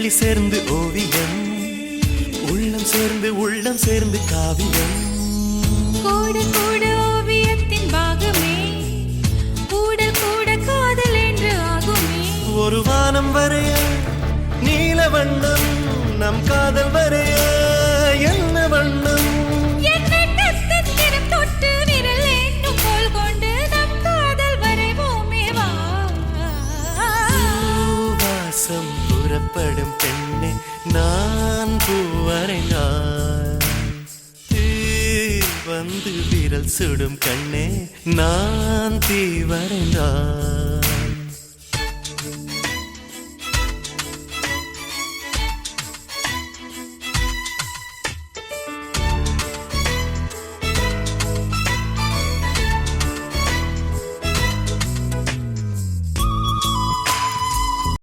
புள்ளி சேர்ந்து ஓவியம், உள்ளம் சேர்ந்து காவியம். கூட கூட ஓவியத்தின் பாகமே, கூடல் கூட காதல் என்று ஆகுமே. ஒரு வானம் வரைய நீல வண்ணம், நம் காதல் வரைய என்ன வண்ணம்? என்னை தத்தத்திடம் தொட்டு விரல் என்னும் போல் கொண்டு நம் காதல் வரைவோமே வா. வாசம் புறப்படும் பெண்ணே, நான் பூவரைந்தார். வந்து விரல் சுடும் கண்ணே, நான் தீ வரைந்தார்.